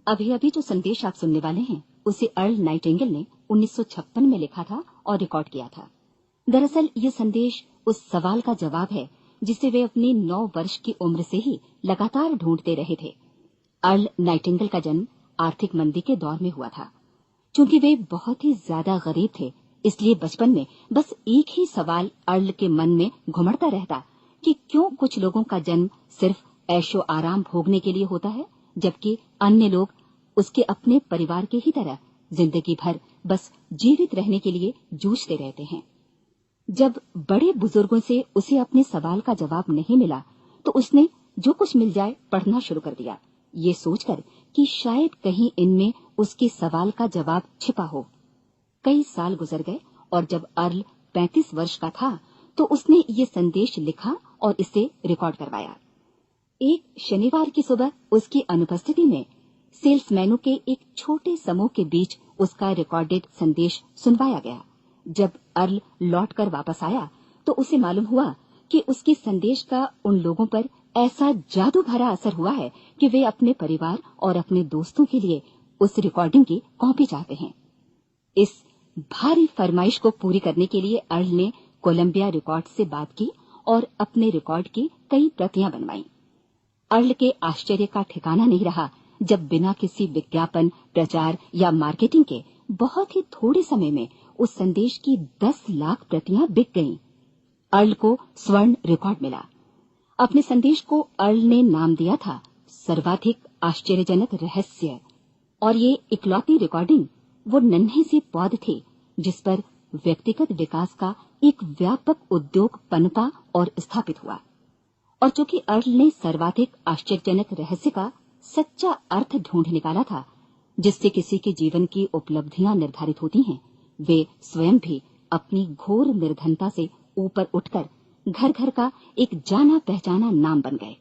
अभी अभी जो संदेश आप सुनने वाले हैं उसे अर्ल नाइटिंगेल ने 1956 में लिखा था और रिकॉर्ड किया था। दरअसल ये संदेश उस सवाल का जवाब है जिसे वे अपनी 9 वर्ष की उम्र से ही लगातार ढूंढते रहे थे। अर्ल नाइटिंगेल का जन्म आर्थिक मंदी के दौर में हुआ था। चूंकि वे बहुत ही ज्यादा गरीब थे, इसलिए बचपन में बस एक ही सवाल अर्ल के मन में घुमड़ता रहता कि क्यों कुछ लोगों का जन्म सिर्फ ऐशो आराम भोगने के लिए होता है, जबकि अन्य लोग उसके अपने परिवार के ही तरह जिंदगी भर बस जीवित रहने के लिए जूझते रहते हैं। जब बड़े बुजुर्गों से उसे अपने सवाल का जवाब नहीं मिला तो उसने जो कुछ मिल जाए पढ़ना शुरू कर दिया, ये सोचकर कि शायद कहीं इनमें उसके सवाल का जवाब छिपा हो। कई साल गुजर गए और जब अर्ल 35 वर्ष का था तो उसने ये संदेश लिखा और इसे रिकॉर्ड करवाया। एक शनिवार की सुबह उसकी अनुपस्थिति में सेल्समैनों के एक छोटे समूह के बीच उसका रिकॉर्डेड संदेश सुनवाया गया। जब अर्ल लौटकर वापस आया तो उसे मालूम हुआ कि उसके संदेश का उन लोगों पर ऐसा जादू भरा असर हुआ है कि वे अपने परिवार और अपने दोस्तों के लिए उस रिकॉर्डिंग की कॉपी चाहते हैं। इस भारी फरमाइश को पूरी करने के लिए अर्ल ने कोलंबिया रिकॉर्ड से बात की और अपने रिकॉर्ड की कई प्रतियां बनवाई। अर्ल के आश्चर्य का ठिकाना नहीं रहा जब बिना किसी विज्ञापन, प्रचार या मार्केटिंग के बहुत ही थोड़े समय में उस संदेश की 10 लाख प्रतियां बिक गईं। अर्ल को स्वर्ण रिकॉर्ड मिला। अपने संदेश को अर्ल ने नाम दिया था सर्वाधिक आश्चर्यजनक रहस्य, और ये इकलौती रिकॉर्डिंग वो नन्हे से पौध थे जिस पर व्यक्तिगत विकास का एक व्यापक उद्योग पनपा और स्थापित हुआ। और चूंकि अर्ल ने सर्वाधिक आश्चर्यजनक रहस्य का सच्चा अर्थ ढूंढ निकाला था, जिससे किसी के जीवन की उपलब्धियां निर्धारित होती हैं, वे स्वयं भी अपनी घोर निर्धनता से ऊपर उठकर घर घर का एक जाना पहचाना नाम बन गए।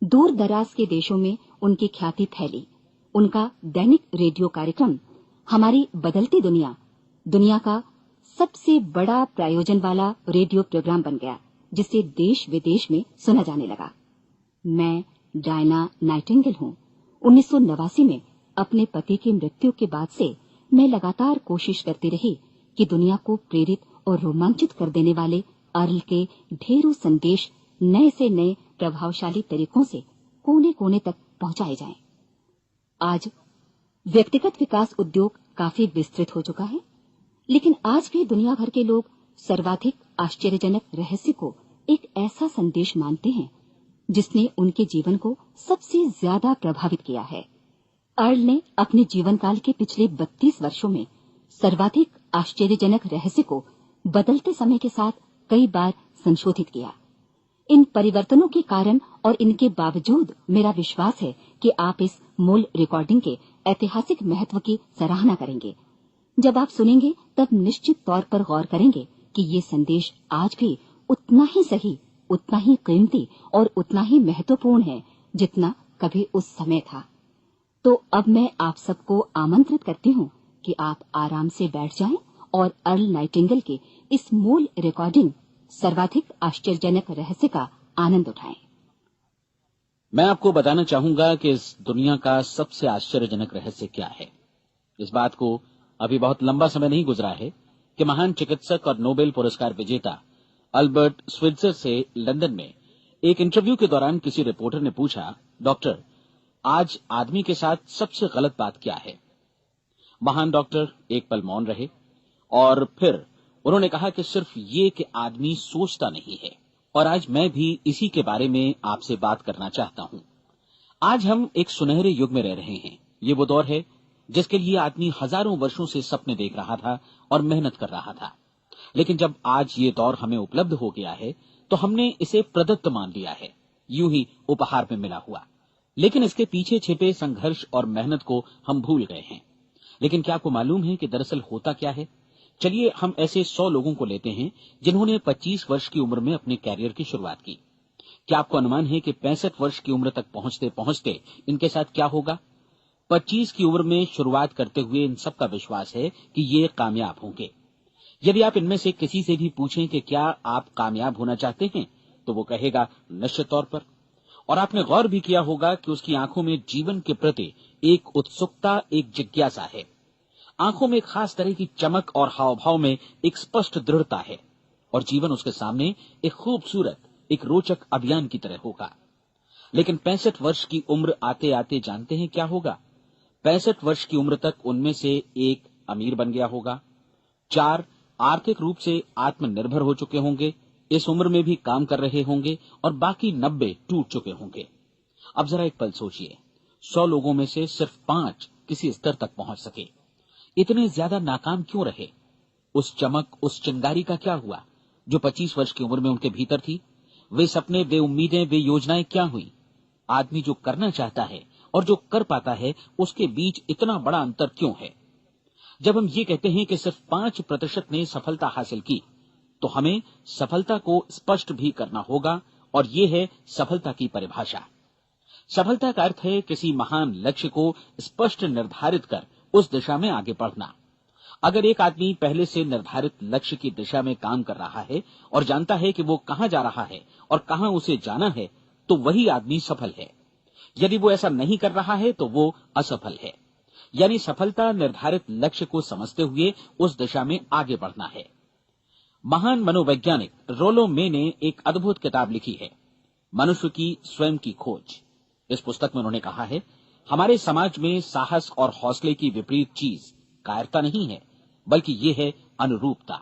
दूर दराज के देशों में उनकी ख्याति फैली। उनका दैनिक रेडियो कार्यक्रम हमारी बदलती दुनिया का सबसे बड़ा प्रायोजन वाला रेडियो प्रोग्राम बन गया, जिसे देश विदेश में सुना जाने लगा। मैं डायना नाइटिंगेल हूँ। 1989 में अपने पति की मृत्यु के बाद से मैं लगातार कोशिश करती रही कि दुनिया को प्रेरित और रोमांचित कर देने वाले अर्ल के ढेरों संदेश नए से नए प्रभावशाली तरीकों से कोने कोने तक पहुंचाए जाएं। आज व्यक्तिगत विकास उद्योग काफी विस्तृत हो चुका है, लेकिन आज भी दुनिया भर के लोग सर्वाधिक आश्चर्यजनक रहस्य को एक ऐसा संदेश मानते हैं जिसने उनके जीवन को सबसे ज्यादा प्रभावित किया है। अर्ल ने अपने जीवन काल के पिछले 32 वर्षों में सर्वाधिक आश्चर्यजनक रहस्य को बदलते समय के साथ कई बार संशोधित किया। इन परिवर्तनों के कारण और इनके बावजूद मेरा विश्वास है कि आप इस मूल रिकॉर्डिंग के ऐतिहासिक महत्व की सराहना करेंगे। जब आप सुनेंगे तब निश्चित तौर पर गौर करेंगे कि ये संदेश आज भी उतना ही सही, उतना ही कीमती और उतना ही महत्वपूर्ण है जितना कभी उस समय था। तो अब मैं आप सबको आमंत्रित करती हूँ कि आप आराम से बैठ जाएं और अर्ल नाइटिंगेल के इस मूल रिकॉर्डिंग सर्वाधिक आश्चर्यजनक रहस्य का आनंद उठाएं। मैं आपको बताना चाहूंगा कि इस दुनिया का सबसे आश्चर्यजनक रहस्य क्या है। इस बात को अभी बहुत लंबा समय नहीं गुजरा है कि महान चिकित्सक और नोबेल पुरस्कार विजेता अल्बर्ट स्विट्जर से लंदन में एक इंटरव्यू के दौरान किसी रिपोर्टर ने पूछा, डॉक्टर, आज आदमी के साथ सबसे गलत बात क्या है? महान डॉक्टर एक पल मौन रहे और फिर उन्होंने कहा कि सिर्फ ये कि आदमी सोचता नहीं है। और आज मैं भी इसी के बारे में आपसे बात करना चाहता हूं। आज हम एक सुनहरे युग में रह रहे हैं। ये वो दौर है जिसके लिए आदमी हजारों वर्षों से सपने देख रहा था और मेहनत कर रहा था। लेकिन जब आज ये दौर हमें उपलब्ध हो गया है तो हमने इसे प्रदत्त मान लिया है, यूं ही उपहार में मिला हुआ। लेकिन इसके पीछे छिपे संघर्ष और मेहनत को हम भूल गए हैं। लेकिन क्या आपको मालूम है कि दरअसल होता क्या है? चलिए हम ऐसे 100 लोगों को लेते हैं जिन्होंने 25 वर्ष की उम्र में अपने कैरियर की शुरुआत की। क्या आपको अनुमान है कि 65 वर्ष की उम्र तक पहुंचते पहुंचते इनके साथ क्या होगा? 25 की उम्र में शुरुआत करते हुए इन सबका विश्वास है कि ये कामयाब होंगे। यदि आप इनमें से किसी से भी पूछें कि क्या आप कामयाब होना चाहते हैं, तो वो कहेगा निश्चित तौर पर। और आपने गौर भी किया होगा कि उसकी आंखों में जीवन के प्रति एक उत्सुकता, एक जिज्ञासा है। आंखों में एक खास तरह की चमक और हाव भाव में एक स्पष्ट दृढ़ता है, और जीवन उसके सामने एक खूबसूरत, एक रोचक अभियान की तरह होगा। लेकिन 65 वर्ष की उम्र आते आते जानते हैं क्या होगा? 65 वर्ष की उम्र तक उनमें से एक अमीर बन गया होगा, 4 आर्थिक रूप से आत्मनिर्भर हो चुके होंगे, इस उम्र में भी काम कर रहे होंगे, और बाकी 90 टूट चुके होंगे। अब जरा एक पल सोचिए, 100 लोगों में से सिर्फ 5 किसी स्तर तक पहुंच सके। इतने ज्यादा नाकाम क्यों रहे? उस चमक, उस चिंगारी का क्या हुआ जो 25 वर्ष की उम्र में उनके भीतर थी? वे सपने, वे उम्मीदें, वे योजनाएं क्या हुई? आदमी जो करना चाहता है और जो कर पाता है, उसके बीच इतना बड़ा अंतर क्यों है? जब हम ये कहते हैं कि सिर्फ 5% ने सफलता हासिल की, तो हमें सफलता को स्पष्ट भी करना होगा, और ये है सफलता की परिभाषा। सफलता का अर्थ है किसी महान लक्ष्य को स्पष्ट निर्धारित कर उस दिशा में आगे बढ़ना। अगर एक आदमी पहले से निर्धारित लक्ष्य की दिशा में काम कर रहा है और जानता है कि वो कहां जा रहा है और कहां उसे जाना है, तो वही आदमी सफल है। यदि वो ऐसा नहीं कर रहा है तो वो असफल है। यानी सफलता निर्धारित लक्ष्य को समझते हुए उस दिशा में आगे बढ़ना है। महान मनोवैज्ञानिक रोलो मे ने एक अद्भुत किताब लिखी है, मनुष्य की स्वयं की खोज। इस पुस्तक में उन्होंने कहा है, हमारे समाज में साहस और हौसले की विपरीत चीज कायरता नहीं है, बल्कि ये है अनुरूपता।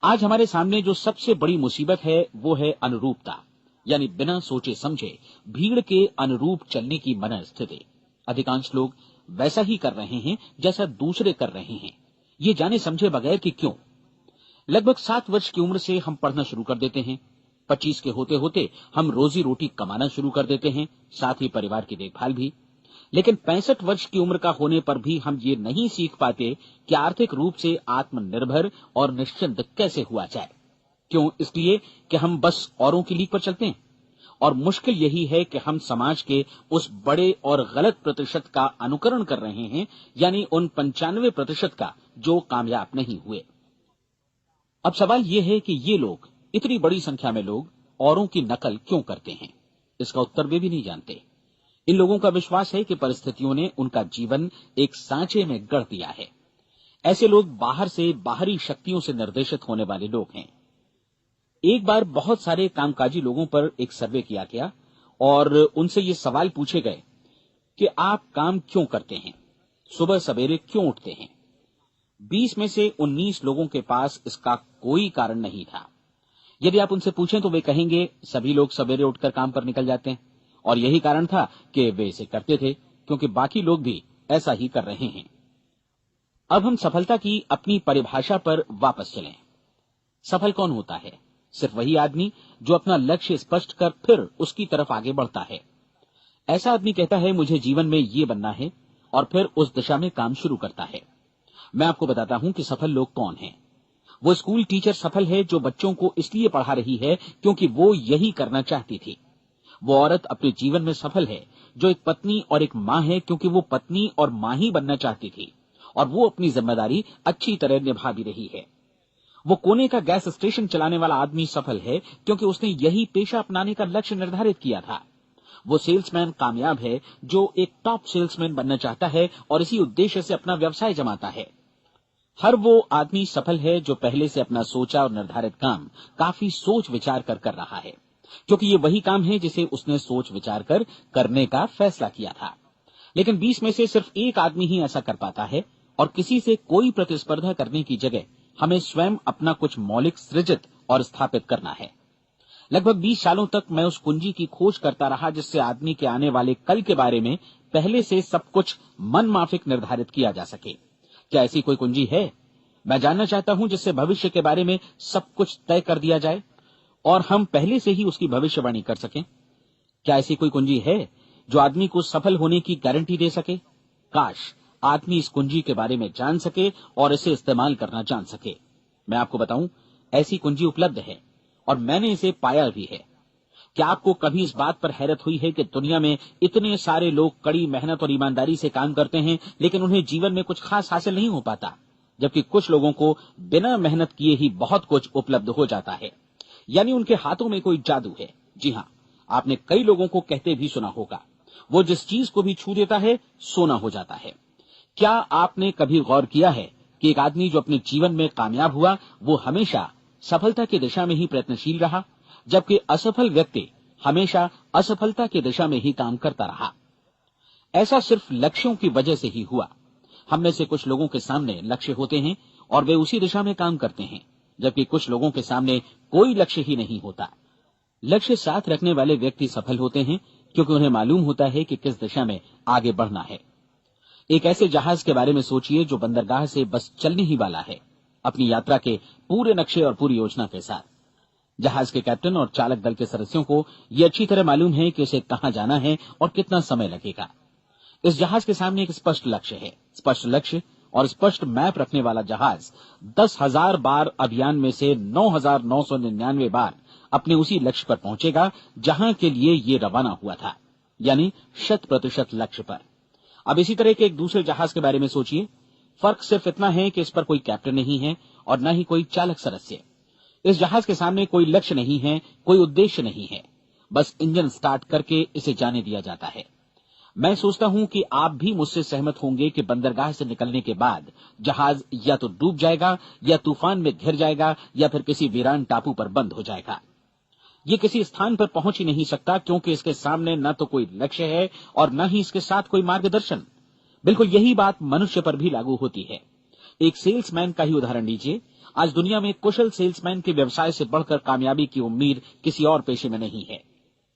आज हमारे सामने जो सबसे बड़ी मुसीबत है वो है अनुरूपता, यानी बिना सोचे समझे भीड़ के अनुरूप चलने की मनस्थिति। अधिकांश लोग वैसा ही कर रहे हैं जैसा दूसरे कर रहे हैं, ये जाने समझे बगैर कि क्यों। लगभग 7 वर्ष की उम्र से हम पढ़ना शुरू कर देते हैं, 25 के होते होते हम रोजी रोटी कमाना शुरू कर देते हैं, साथ ही परिवार की देखभाल भी। लेकिन 65 वर्ष की उम्र का होने पर भी हम ये नहीं सीख पाते कि आर्थिक रूप से आत्मनिर्भर और निश्चिंत कैसे हुआ जाए। क्यों? इसलिए कि हम बस औरों की लीक पर चलते हैं। और मुश्किल यही है कि हम समाज के उस बड़े और गलत प्रतिशत का अनुकरण कर रहे हैं, यानी उन 95% का जो कामयाब नहीं हुए। अब सवाल यह है कि ये लोग, इतनी बड़ी संख्या में लोग, औरों की नकल क्यों करते हैं? इसका उत्तर वे भी नहीं जानते। इन लोगों का विश्वास है कि परिस्थितियों ने उनका जीवन एक सांचे में गढ़ दिया है। ऐसे लोग बाहर से, बाहरी शक्तियों से निर्देशित होने वाले लोग हैं। एक बार बहुत सारे कामकाजी लोगों पर एक सर्वे किया गया और उनसे ये सवाल पूछे गए कि आप काम क्यों करते हैं, सुबह सवेरे क्यों उठते हैं? 20 में से 19 लोगों के पास इसका कोई कारण नहीं था। यदि आप उनसे पूछें तो वे कहेंगे सभी लोग सवेरे उठकर काम पर निकल जाते हैं, और यही कारण था कि वे इसे करते थे क्योंकि बाकी लोग भी ऐसा ही कर रहे हैं। अब हम सफलता की अपनी परिभाषा पर वापस चलें। सफल कौन होता है? सिर्फ वही आदमी जो अपना लक्ष्य स्पष्ट कर फिर उसकी तरफ आगे बढ़ता है। ऐसा आदमी कहता है मुझे जीवन में ये बनना है, और फिर उस दिशा में काम शुरू करता है। मैं आपको बताता हूं कि सफल लोग कौन हैं। वो स्कूल टीचर सफल है जो बच्चों को इसलिए पढ़ा रही है क्योंकि वो यही करना चाहती थी। वो औरत अपने जीवन में सफल है जो एक पत्नी और एक मां है क्योंकि वो पत्नी और मां ही बनना चाहती थी, और वो अपनी जिम्मेदारी अच्छी तरह निभा भी रही है। वो कोने का गैस स्टेशन चलाने वाला आदमी सफल है क्योंकि उसने यही पेशा अपनाने का लक्ष्य निर्धारित किया था। वो सेल्समैन कामयाब है जो एक टॉप सेल्समैन बनना चाहता है और इसी उद्देश्य से अपना व्यवसाय जमाता है। हर वो आदमी सफल है जो पहले से अपना सोचा और निर्धारित काम काफी सोच विचार कर रहा है, क्योंकि ये वही काम है जिसे उसने सोच विचार कर करने का फैसला किया था। लेकिन 20 में से सिर्फ एक आदमी ही ऐसा कर पाता है, और किसी से कोई प्रतिस्पर्धा करने की जगह हमें स्वयं अपना कुछ मौलिक सृजित और स्थापित करना है। लगभग 20 सालों तक मैं उस कुंजी की खोज करता रहा जिससे आदमी के आने वाले कल के बारे में पहले से सब कुछ मन माफिक निर्धारित किया जा सके। क्या ऐसी कोई कुंजी है? मैं जानना चाहता हूं जिससे भविष्य के बारे में सब कुछ तय कर दिया जाए और हम पहले से ही उसकी भविष्यवाणी कर सकें। क्या ऐसी कोई कुंजी है जो आदमी को सफल होने की गारंटी दे सके? काश आदमी इस कुंजी के बारे में जान सके और इसे इस्तेमाल करना जान सके। मैं आपको बताऊं, ऐसी कुंजी उपलब्ध है और मैंने इसे पाया भी है। क्या आपको कभी इस बात पर हैरत हुई है कि दुनिया में इतने सारे लोग कड़ी मेहनत और ईमानदारी से काम करते हैं लेकिन उन्हें जीवन में कुछ खास हासिल नहीं हो पाता, जबकि कुछ लोगों को बिना मेहनत किए ही बहुत कुछ उपलब्ध हो जाता है। यानी उनके हाथों में कोई जादू है। जी हां, आपने कई लोगों को कहते भी सुना होगा, वो जिस चीज को भी छू देता है सोना हो जाता है। क्या आपने कभी गौर किया है कि एक आदमी जो अपने जीवन में कामयाब हुआ वो हमेशा सफलता की दिशा में ही प्रयत्नशील रहा, जबकि असफल व्यक्ति हमेशा असफलता की दिशा में ही काम करता रहा। ऐसा सिर्फ लक्ष्यों की वजह से ही हुआ। हम में से कुछ लोगों के सामने लक्ष्य होते हैं और वे उसी दिशा में काम करते हैं, जबकि कुछ लोगों के सामने कोई लक्ष्य ही नहीं होता। लक्ष्य साथ रखने वाले व्यक्ति सफल होते हैं क्योंकि उन्हें मालूम होता है कि किस दिशा में आगे बढ़ना है। एक ऐसे जहाज के बारे में सोचिए जो बंदरगाह से बस चलने ही वाला है, अपनी यात्रा के पूरे नक्शे और पूरी योजना के साथ। जहाज के कैप्टन और चालक दल के सदस्यों को यह अच्छी तरह मालूम है कि उसे कहां जाना है और कितना समय लगेगा। इस जहाज के सामने एक स्पष्ट लक्ष्य है। स्पष्ट लक्ष्य और स्पष्ट मैप रखने वाला जहाज 10,000 बार अभियान में से 9,999 बार अपने उसी लक्ष्य पर पहुंचेगा जहां के लिए ये रवाना हुआ था, यानी 100% लक्ष्य पर। अब इसी तरह के एक दूसरे जहाज के बारे में सोचिए। फर्क सिर्फ इतना है कि इस पर कोई कैप्टन नहीं है और न ही कोई चालक सदस्य। इस जहाज के सामने कोई लक्ष्य नहीं है, कोई उद्देश्य नहीं है, बस इंजन स्टार्ट करके इसे जाने दिया जाता है। मैं सोचता हूं कि आप भी मुझसे सहमत होंगे कि बंदरगाह से निकलने के बाद जहाज या तो डूब जाएगा या तूफान में घिर जाएगा या फिर किसी वीरान टापू पर बंद हो जाएगा। ये किसी स्थान पर पहुंच ही नहीं सकता क्योंकि इसके सामने न तो कोई लक्ष्य है और न ही इसके साथ कोई मार्गदर्शन। बिल्कुल यही बात मनुष्य पर भी लागू होती है। एक सेल्समैन का ही उदाहरण लीजिए। आज दुनिया में कुशल सेल्समैन के व्यवसाय से बढ़कर कामयाबी की उम्मीद किसी और पेशे में नहीं है।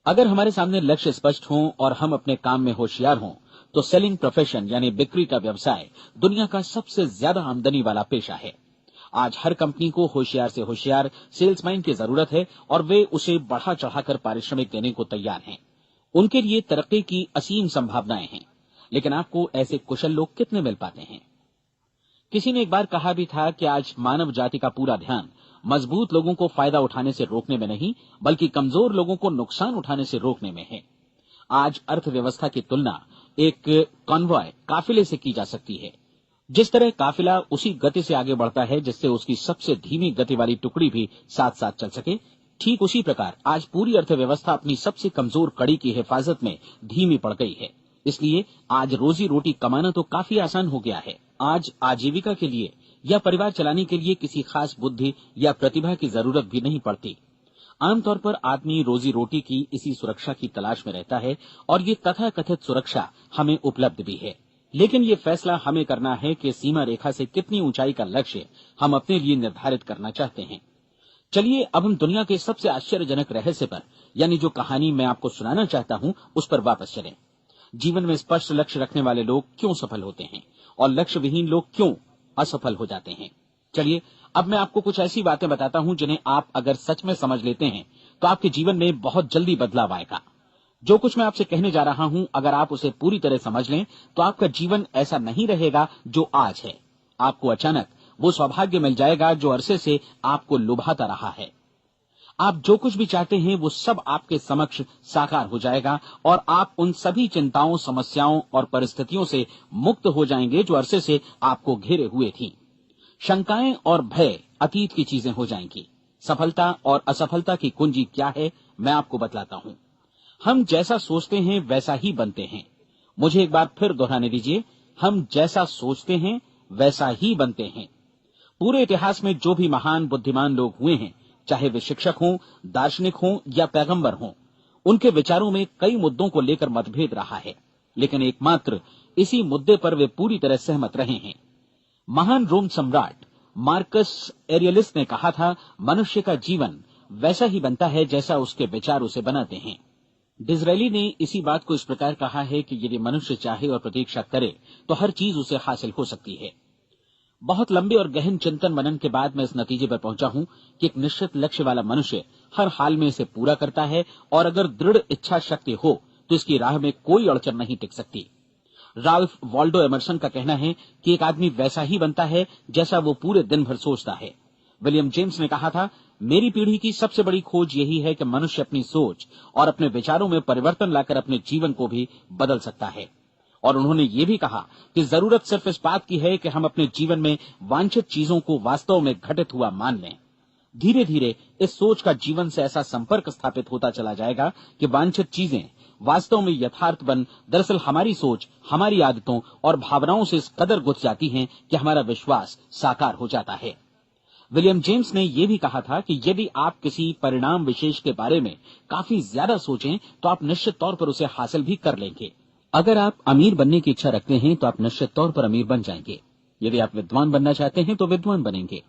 अगर हमारे सामने लक्ष्य स्पष्ट हों और हम अपने काम में होशियार हों तो सेलिंग प्रोफेशन यानी बिक्री का व्यवसाय दुनिया का सबसे ज्यादा आमदनी वाला पेशा है। आज हर कंपनी को होशियार से होशियार सेल्समैन की जरूरत है और वे उसे बढ़ा चढ़ाकर पारिश्रमिक देने को तैयार हैं। उनके लिए तरक्की की असीम संभावनाएं हैं, लेकिन आपको ऐसे कुशल लोग कितने मिल पाते हैं? किसी ने एक बार कहा भी था कि आज मानव जाति का पूरा ध्यान मजबूत लोगों को फायदा उठाने से रोकने में नहीं, बल्कि कमजोर लोगों को नुकसान उठाने से रोकने में है। आज अर्थव्यवस्था की तुलना एक कॉन्वॉय काफिले से की जा सकती है। जिस तरह काफिला उसी गति से आगे बढ़ता है जिससे उसकी सबसे धीमी गति वाली टुकड़ी भी साथ साथ चल सके, ठीक उसी प्रकार आज पूरी अर्थव्यवस्था अपनी सबसे कमजोर कड़ी की हिफाजत में धीमी पड़ गई है। इसलिए आज रोजी रोटी कमाना तो काफी आसान हो गया है। आज आजीविका के लिए या परिवार चलाने के लिए किसी खास बुद्धि या प्रतिभा की जरूरत भी नहीं पड़ती। आमतौर पर आदमी रोजी रोटी की इसी सुरक्षा की तलाश में रहता है और ये तथाकथित सुरक्षा हमें उपलब्ध भी है। लेकिन ये फैसला हमें करना है कि सीमा रेखा से कितनी ऊंचाई का लक्ष्य हम अपने लिए निर्धारित करना चाहते हैं। चलिए अब हम दुनिया के सबसे आश्चर्यजनक रहस्य पर, यानी जो कहानी मैं आपको सुनाना चाहता हूं, उस पर वापस चलें। जीवन में स्पष्ट लक्ष्य रखने वाले लोग क्यों सफल होते हैं और लक्ष्य विहीन लोग क्यों असफल हो जाते हैं? चलिए अब मैं आपको कुछ ऐसी बातें बताता हूं जिन्हें आप अगर सच में समझ लेते हैं तो आपके जीवन में बहुत जल्दी बदलाव आएगा। जो कुछ मैं आपसे कहने जा रहा हूं, अगर आप उसे पूरी तरह समझ लें तो आपका जीवन ऐसा नहीं रहेगा जो आज है। आपको अचानक वो सौभाग्य मिल जाएगा जो अरसे से आपको लुभाता रहा है। आप जो कुछ भी चाहते हैं वो सब आपके समक्ष साकार हो जाएगा और आप उन सभी चिंताओं, समस्याओं और परिस्थितियों से मुक्त हो जाएंगे जो अरसे से आपको घेरे हुए थी। शंकाएं और भय अतीत की चीजें हो जाएंगी। सफलता और असफलता की कुंजी क्या है, मैं आपको बतलाता हूं। हम जैसा सोचते हैं वैसा ही बनते हैं। मुझे एक बार फिर दोहराने दीजिए, हम जैसा सोचते हैं वैसा ही बनते हैं। पूरे इतिहास में जो भी महान बुद्धिमान लोग हुए हैं, चाहे वे शिक्षक हों, दार्शनिक हों या पैगंबर हों, उनके विचारों में कई मुद्दों को लेकर मतभेद रहा है, लेकिन एकमात्र इसी मुद्दे पर वे पूरी तरह सहमत रहे हैं। महान रोम सम्राट मार्कस एरियलिस ने कहा था, मनुष्य का जीवन वैसा ही बनता है जैसा उसके विचार उसे बनाते हैं। डिज़रायली ने इसी बात को इस प्रकार कहा है कि यदि मनुष्य चाहे और प्रतीक्षा करे तो हर चीज उसे हासिल हो सकती है। बहुत लंबे और गहन चिंतन मनन के बाद मैं इस नतीजे पर पहुंचा हूं कि एक निश्चित लक्ष्य वाला मनुष्य हर हाल में इसे पूरा करता है और अगर दृढ़ इच्छा शक्ति हो तो इसकी राह में कोई अड़चन नहीं टिक सकती। राल्फ वॉल्डो एमर्सन का कहना है कि एक आदमी वैसा ही बनता है जैसा वो पूरे दिन भर सोचता है। विलियम जेम्स ने कहा था, मेरी पीढ़ी की सबसे बड़ी खोज यही है कि मनुष्य अपनी सोच और अपने विचारों में परिवर्तन लाकर अपने जीवन को भी बदल सकता है। और उन्होंने ये भी कहा कि जरूरत सिर्फ इस बात की है कि हम अपने जीवन में वांछित चीजों को वास्तव में घटित हुआ मान लें। धीरे धीरे इस सोच का जीवन से ऐसा संपर्क स्थापित होता चला जाएगा कि वांछित चीजें वास्तव में यथार्थ बन दरअसल हमारी सोच, हमारी आदतों और भावनाओं से इस कदर गुथ जाती हैं कि हमारा विश्वास साकार हो जाता है। विलियम जेम्स ने यह भी कहा था कि यदि आप किसी परिणाम विशेष के बारे में काफी ज्यादा सोचें तो आप निश्चित तौर पर उसे हासिल भी कर लेंगे। अगर आप अमीर बनने की इच्छा रखते हैं तो आप निश्चित तौर पर अमीर बन जाएंगे। यदि आप विद्वान बनना चाहते हैं तो विद्वान बनेंगे।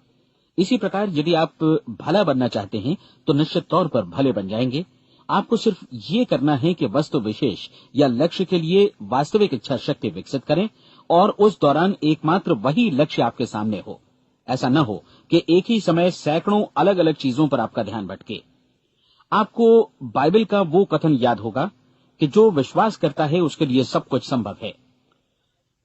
इसी प्रकार यदि आप भला बनना चाहते हैं तो निश्चित तौर पर भले बन जाएंगे। आपको सिर्फ ये करना है कि वस्तु विशेष या लक्ष्य के लिए वास्तविक इच्छा शक्ति विकसित करें और उस दौरान एकमात्र वही लक्ष्य आपके सामने हो। ऐसा न हो कि एक ही समय सैकड़ों अलग अलग चीजों पर आपका ध्यान भटके। आपको बाइबल का वो कथन याद होगा कि जो विश्वास करता है उसके लिए सब कुछ संभव है।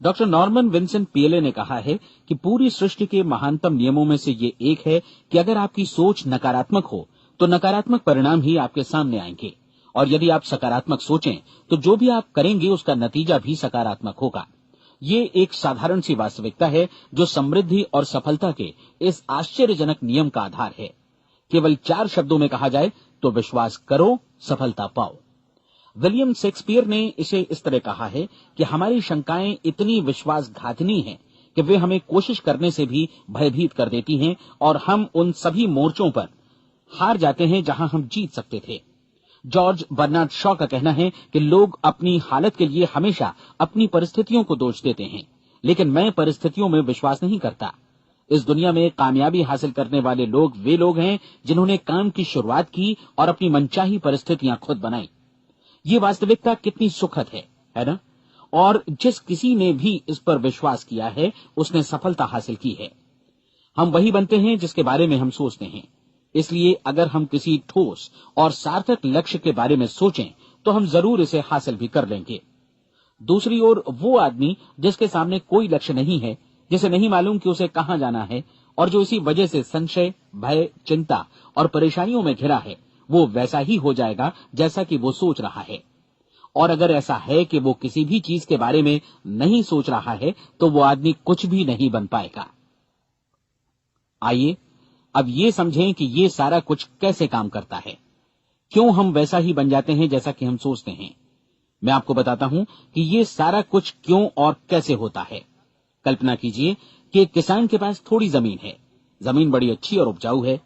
डॉक्टर नॉर्मन विंसेंट पीएले ने कहा है कि पूरी सृष्टि के महानतम नियमों में से ये एक है कि अगर आपकी सोच नकारात्मक हो तो नकारात्मक परिणाम ही आपके सामने आएंगे, और यदि आप सकारात्मक सोचें तो जो भी आप करेंगे उसका नतीजा भी सकारात्मक होगा। ये एक साधारण सी वास्तविकता है जो समृद्धि और सफलता के इस आश्चर्यजनक नियम का आधार है। केवल 4 शब्दों में कहा जाए तो विश्वास करो, सफलता पाओ। विलियम शेक्सपियर ने इसे इस तरह कहा है कि हमारी शंकाएं इतनी विश्वासघातिनी हैं कि वे हमें कोशिश करने से भी भयभीत कर देती हैं और हम उन सभी मोर्चों पर हार जाते हैं जहां हम जीत सकते थे। जॉर्ज बर्नार्ड शॉ का कहना है कि लोग अपनी हालत के लिए हमेशा अपनी परिस्थितियों को दोष देते हैं, लेकिन मैं परिस्थितियों में विश्वास नहीं करता। इस दुनिया में कामयाबी हासिल करने वाले लोग वे लोग हैं जिन्होंने काम की शुरुआत की और अपनी मनचाही परिस्थितियां खुद बनाई। ये वास्तविकता कितनी सुखद है ना? और जिस किसी ने भी इस पर विश्वास किया है उसने सफलता हासिल की है। हम वही बनते हैं जिसके बारे में हम सोचते हैं। इसलिए अगर हम किसी ठोस और सार्थक लक्ष्य के बारे में सोचें तो हम जरूर इसे हासिल भी कर लेंगे। दूसरी ओर वो आदमी जिसके सामने कोई लक्ष्य नहीं है, जिसे नहीं मालूम कि उसे कहां जाना है और जो इसी वजह से संशय, भय, चिंता और परेशानियों में घिरा है, वो वैसा ही हो जाएगा जैसा कि वो सोच रहा है। और अगर ऐसा है कि वो किसी भी चीज के बारे में नहीं सोच रहा है तो वो आदमी कुछ भी नहीं बन पाएगा। आइए अब ये समझें कि ये सारा कुछ कैसे काम करता है, क्यों हम वैसा ही बन जाते हैं जैसा कि हम सोचते हैं। मैं आपको बताता हूं कि ये सारा कुछ क्यों और कैसे होता है। कल्पना कीजिए कि एक किसान के पास थोड़ी जमीन है। जमीन बड़ी अच्छी और उपजाऊ है।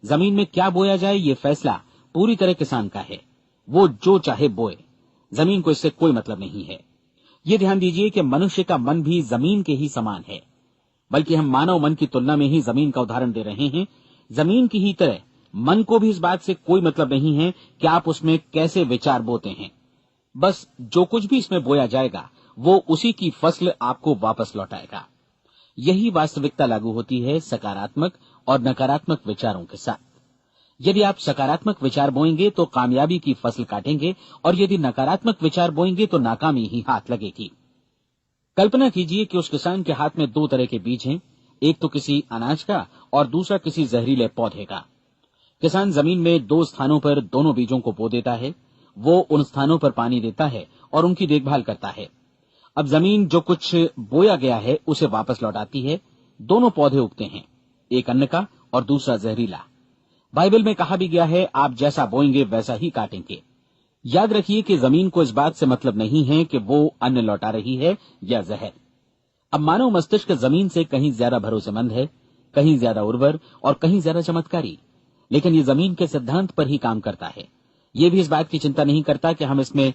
जमीन में क्या बोया जाए ये फैसला पूरी तरह किसान का है। वो जो चाहे बोए, जमीन को इससे कोई मतलब नहीं है। ये ध्यान दीजिए कि मनुष्य का मन भी जमीन के ही समान है, बल्कि हम मानव मन की तुलना में ही जमीन का उदाहरण दे रहे हैं। जमीन की ही तरह मन को भी इस बात से कोई मतलब नहीं है कि आप उसमें कैसे विचार बोते हैं। बस जो कुछ भी इसमें बोया जाएगा वो उसी की फसल आपको वापस लौटाएगा। यही वास्तविकता लागू होती है सकारात्मक और नकारात्मक विचारों के साथ। यदि आप सकारात्मक विचार बोएंगे तो कामयाबी की फसल काटेंगे, और यदि नकारात्मक विचार बोएंगे तो नाकामी ही हाथ लगेगी। कल्पना कीजिए कि उस किसान के हाथ में 2 तरह के बीज हैं, एक तो किसी अनाज का और दूसरा किसी जहरीले पौधे का। किसान जमीन में 2 स्थानों पर दोनों बीजों को बो देता है। वो उन स्थानों पर पानी देता है और उनकी देखभाल करता है। अब जमीन जो कुछ बोया गया है उसे वापस लौटाती है। दोनों पौधे उगते हैं, एक अन्न का और दूसरा जहरीला। बाइबल में कहा भी गया है, आप जैसा बोएंगे वैसा ही काटेंगे। याद रखिए कि जमीन को इस बात से मतलब नहीं है कि वो अन्न लौटा रही है या जहर। अब मानव मस्तिष्क जमीन से कहीं ज्यादा भरोसेमंद है, कहीं ज्यादा उर्वर और कहीं ज्यादा चमत्कारी, लेकिन ये जमीन के सिद्धांत पर ही काम करता है। ये भी इस बात की चिंता नहीं करता कि हम इसमें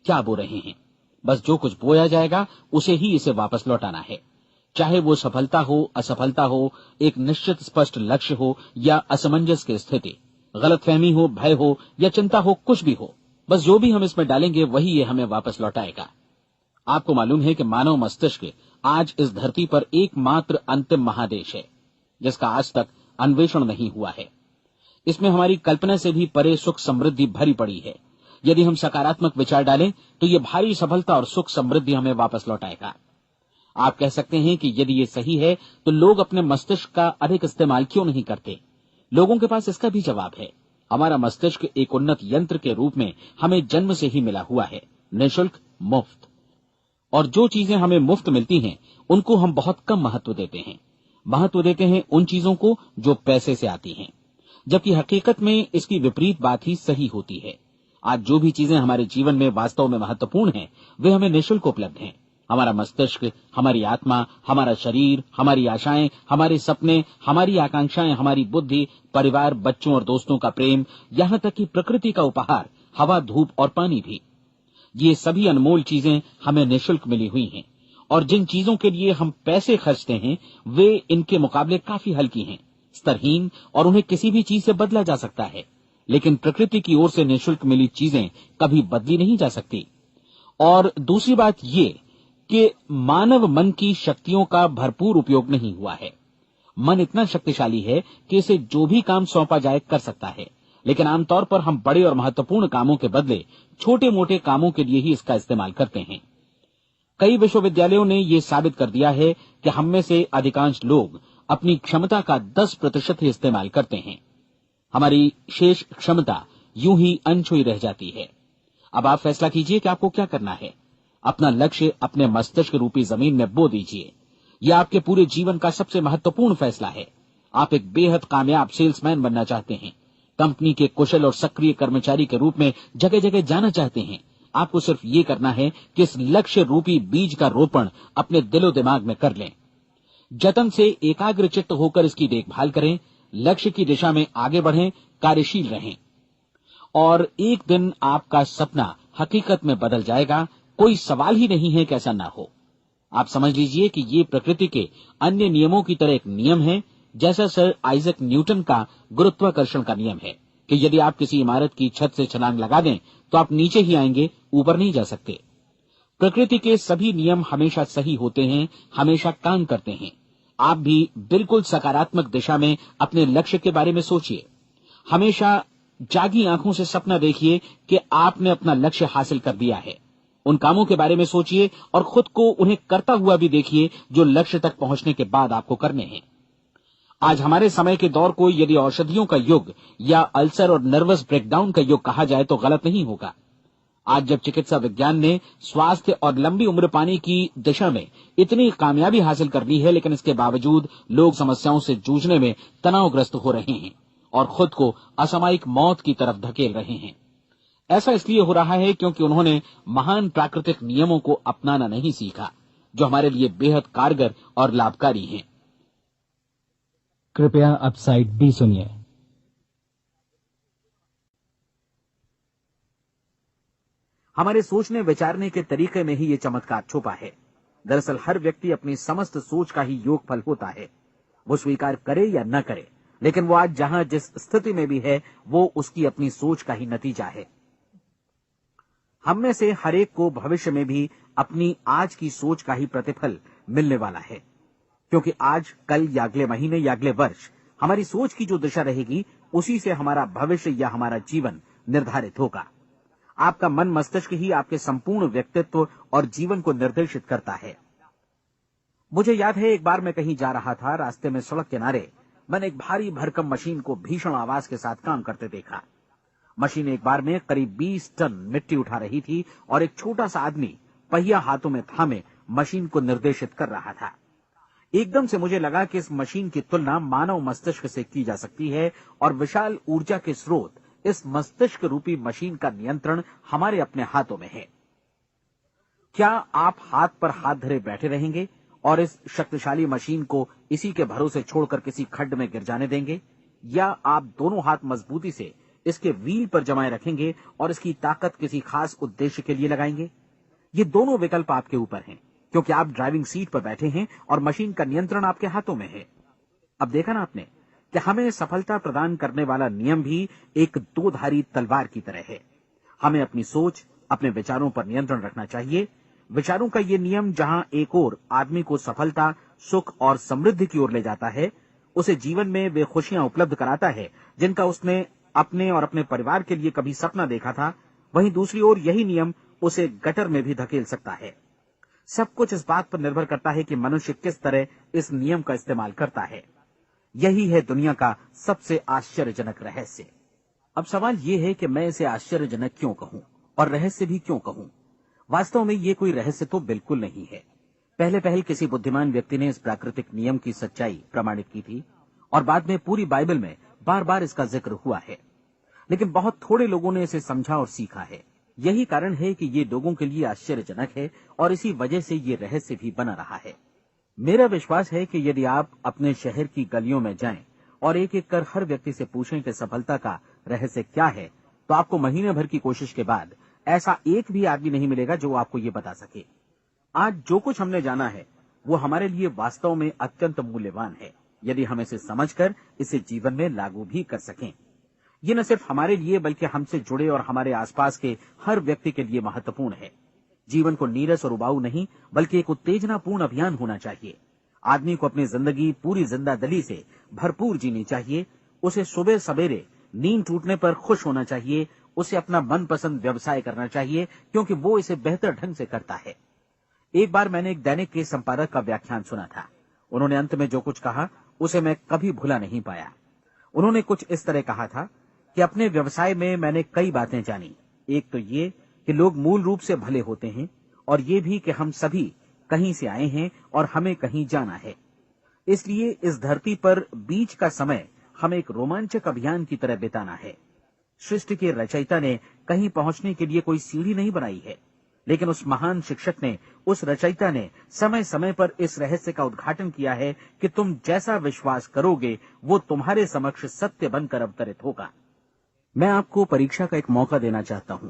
क्या बो रहे हैं। बस जो कुछ बोया जाएगा उसे ही इसे वापस लौटाना है, चाहे वो सफलता हो, असफलता हो, एक निश्चित स्पष्ट लक्ष्य हो या असमंजस की स्थिति, गलतफहमी हो, भय हो या चिंता हो, कुछ भी हो। बस जो भी हम इसमें डालेंगे वही ये हमें वापस लौटाएगा। आपको मालूम है कि मानव मस्तिष्क आज इस धरती पर एकमात्र अंतिम महादेश है जिसका आज तक अन्वेषण नहीं हुआ है। इसमें हमारी कल्पना से भी परे सुख समृद्धि भरी पड़ी है। यदि हम सकारात्मक विचार डालें तो ये भारी सफलता और सुख समृद्धि हमें वापस लौटाएगा। आप कह सकते हैं कि यदि ये सही है तो लोग अपने मस्तिष्क का अधिक इस्तेमाल क्यों नहीं करते? लोगों के पास इसका भी जवाब है। हमारा मस्तिष्क एक उन्नत यंत्र के रूप में हमें जन्म से ही मिला हुआ है, निःशुल्क, मुफ्त। और जो चीजें हमें मुफ्त मिलती हैं उनको हम बहुत कम महत्व देते हैं। महत्व देते हैं उन चीजों को जो पैसे से आती हैं। जबकि हकीकत में इसकी विपरीत बात ही सही होती है। आज जो भी चीजें हमारे जीवन में वास्तव में महत्वपूर्ण हैं, वे हमें निःशुल्क उपलब्ध हैं। हमारा मस्तिष्क, हमारी आत्मा, हमारा शरीर, हमारी आशाएं, हमारे सपने, हमारी आकांक्षाएं, हमारी बुद्धि, परिवार, बच्चों और दोस्तों का प्रेम, यहाँ तक कि प्रकृति का उपहार, हवा, धूप और पानी भी। ये सभी अनमोल चीजें हमें निःशुल्क मिली हुई हैं, और जिन चीजों के लिए हम पैसे खर्चते हैं वे इनके मुकाबले काफी हल्की हैं, स्तरहीन, और उन्हें किसी भी चीज से बदला जा सकता है। लेकिन प्रकृति की ओर से निःशुल्क मिली चीजें कभी बदली नहीं जा सकती। और दूसरी बात ये कि मानव मन की शक्तियों का भरपूर उपयोग नहीं हुआ है। मन इतना शक्तिशाली है कि इसे जो भी काम सौंपा जाए कर सकता है, लेकिन आमतौर पर हम बड़े और महत्वपूर्ण कामों के बदले छोटे मोटे कामों के लिए ही इसका इस्तेमाल करते हैं। कई विश्वविद्यालयों ने यह साबित कर दिया है कि हम में से अधिकांश लोग अपनी क्षमता का 10% ही इस्तेमाल करते हैं। हमारी शेष क्षमता यूं ही अनछुई रह जाती है। अब आप फैसला कीजिए कि आपको क्या करना है। अपना लक्ष्य अपने मस्तिष्क रूपी जमीन में बो दीजिए। यह आपके पूरे जीवन का सबसे महत्वपूर्ण फैसला है। आप एक बेहद कामयाब सेल्समैन बनना चाहते हैं, कंपनी के कुशल और सक्रिय कर्मचारी के रूप में जगह जगह जाना चाहते हैं। आपको सिर्फ ये करना है कि इस लक्ष्य रूपी बीज का रोपण अपने दिलो दिमाग में कर लें। जतन से एकाग्रचित्त होकर इसकी देखभाल करें, लक्ष्य की दिशा में आगे बढ़ें, कार्यशील रहें, और एक दिन आपका सपना हकीकत में बदल जाएगा। कोई सवाल ही नहीं है कि ऐसा ना हो। आप समझ लीजिए कि ये प्रकृति के अन्य नियमों की तरह एक नियम है, जैसा सर आइजक न्यूटन का गुरुत्वाकर्षण का नियम है कि यदि आप किसी इमारत की छत से छलांग लगा दें तो आप नीचे ही आएंगे, ऊपर नहीं जा सकते। प्रकृति के सभी नियम हमेशा सही होते हैं, हमेशा काम करते हैं। आप भी बिल्कुल सकारात्मक दिशा में अपने लक्ष्य के बारे में सोचिए। हमेशा जागी आंखों से सपना देखिए कि आपने अपना लक्ष्य हासिल कर दिया है। उन कामों के बारे में सोचिए और खुद को उन्हें करता हुआ भी देखिए जो लक्ष्य तक पहुंचने के बाद आपको करने हैं। आज हमारे समय के दौर को यदि औषधियों का युग या अल्सर और नर्वस ब्रेकडाउन का युग कहा जाए तो गलत नहीं होगा। आज जब चिकित्सा विज्ञान ने स्वास्थ्य और लंबी उम्र पाने की दिशा में इतनी कामयाबी हासिल कर ली है, लेकिन इसके बावजूद लोग समस्याओं से जूझने में तनावग्रस्त हो रहे हैं और खुद को असामयिक मौत की तरफ धकेल रहे हैं। ऐसा इसलिए हो रहा है क्योंकि उन्होंने महान प्राकृतिक नियमों को अपनाना नहीं सीखा, जो हमारे लिए बेहद कारगर और लाभकारी हैं। कृपया अब साइड बी सुनिए। हमारे सोचने विचारने के तरीके में ही ये चमत्कार छुपा है। दरअसल हर व्यक्ति अपनी समस्त सोच का ही योगफल होता है। वो स्वीकार करे या न करे, लेकिन वो आज जहां जिस स्थिति में भी है वो उसकी अपनी सोच का ही नतीजा है। हम में से हर एक को भविष्य में भी अपनी आज की सोच का ही प्रतिफल मिलने वाला है, क्योंकि आज, कल या अगले महीने या अगले वर्ष हमारी सोच की जो दिशा रहेगी उसी से हमारा भविष्य या हमारा जीवन निर्धारित होगा। आपका मन मस्तिष्क ही आपके संपूर्ण व्यक्तित्व और जीवन को निर्देशित करता है। मुझे याद है एक बार मैं कहीं जा रहा था, रास्ते में सड़क किनारे मैंने एक भारी भरकम मशीन को भीषण आवाज के साथ काम करते देखा। मशीन एक बार में करीब 20 टन मिट्टी उठा रही थी और एक छोटा सा आदमी पहिया हाथों में थामे मशीन को निर्देशित कर रहा था। एकदम से मुझे लगा कि इस मशीन की तुलना मानव मस्तिष्क से की जा सकती है और विशाल ऊर्जा के स्रोत इस मस्तिष्क रूपी मशीन का नियंत्रण हमारे अपने हाथों में है। क्या आप हाथ पर हाथ धरे बैठे रहेंगे और इस शक्तिशाली मशीन को इसी के भरोसे छोड़कर किसी खड्ड में गिर जाने देंगे, या आप दोनों हाथ मजबूती से इसके व्हील पर जमाए रखेंगे और इसकी ताकत किसी खास उद्देश्य के लिए लगाएंगे? ये दोनों विकल्प आपके ऊपर हैं, क्योंकि आप ड्राइविंग सीट पर बैठे हैं और मशीन का नियंत्रण आपके हाथों में है। अब देखा ना आपने कि हमें सफलता प्रदान करने वाला नियम भी एक दोधारी तलवार की तरह है। हमें अपनी सोच, अपने विचारों पर नियंत्रण रखना चाहिए। विचारों का ये नियम जहां एक ओर आदमी को सफलता, सुख और समृद्धि की ओर ले जाता है, उसे जीवन में वे खुशियां उपलब्ध कराता है जिनका उसने अपने और अपने परिवार के लिए कभी सपना देखा था, वहीं दूसरी ओर यही नियम उसे गटर में भी धकेल सकता है। सब कुछ इस बात पर निर्भर करता है कि मनुष्य किस तरह इस नियम का इस्तेमाल करता है। यही है दुनिया का सबसे आश्चर्यजनक रहस्य। अब सवाल यह है कि मैं इसे आश्चर्यजनक क्यों कहूं और रहस्य भी क्यों कहूं। वास्तव में ये कोई रहस्य तो बिल्कुल नहीं है। पहले किसी बुद्धिमान व्यक्ति ने इस प्राकृतिक नियम की सच्चाई प्रमाणित की थी और बाद में पूरी बाइबल में बार बार इसका जिक्र हुआ है, लेकिन बहुत थोड़े लोगों ने इसे समझा और सीखा है। यही कारण है कि ये लोगों के लिए आश्चर्यजनक है और इसी वजह से ये रहस्य भी बना रहा है। मेरा विश्वास है कि यदि आप अपने शहर की गलियों में जाएं और एक एक कर हर व्यक्ति से पूछें कि सफलता का रहस्य क्या है, तो आपको महीने भर की कोशिश के बाद ऐसा एक भी आदमी नहीं मिलेगा जो आपको ये बता सके। आज जो कुछ हमने जाना है वो हमारे लिए वास्तव में अत्यंत मूल्यवान है, यदि हम इसे समझकर इसे जीवन में लागू भी कर सकें। ये न सिर्फ हमारे लिए बल्कि हमसे जुड़े और हमारे आसपास के हर व्यक्ति के लिए महत्वपूर्ण है। जीवन को नीरस और उबाऊ नहीं बल्कि एक उत्तेजनापूर्ण अभियान होना चाहिए। आदमी को अपनी जिंदगी पूरी जिंदादिली से भरपूर जीनी चाहिए। उसे सुबह सवेरे नींद टूटने पर खुश होना चाहिए। उसे अपना मनपसंद व्यवसाय करना चाहिए क्योंकि वो इसे बेहतर ढंग से करता है। एक बार मैंने एक दैनिक के संपादक का व्याख्यान सुना था। उन्होंने अंत में जो कुछ कहा उसे मैं कभी भुला नहीं पाया। उन्होंने कुछ इस तरह कहा था कि अपने व्यवसाय में मैंने कई बातें जानी। एक तो ये कि लोग मूल रूप से भले होते हैं और ये भी कि हम सभी कहीं से आए हैं और हमें कहीं जाना है। इसलिए इस धरती पर बीच का समय हमें एक रोमांचक अभियान की तरह बिताना है। सृष्टि के रचयिता ने कहीं पहुंचने के लिए कोई सीढ़ी नहीं बनाई है, लेकिन उस महान शिक्षक ने, उस रचयिता ने समय समय पर इस रहस्य का उद्घाटन किया है कि तुम जैसा विश्वास करोगे वो तुम्हारे समक्ष सत्य बनकर अवतरित होगा। मैं आपको परीक्षा का एक मौका देना चाहता हूं।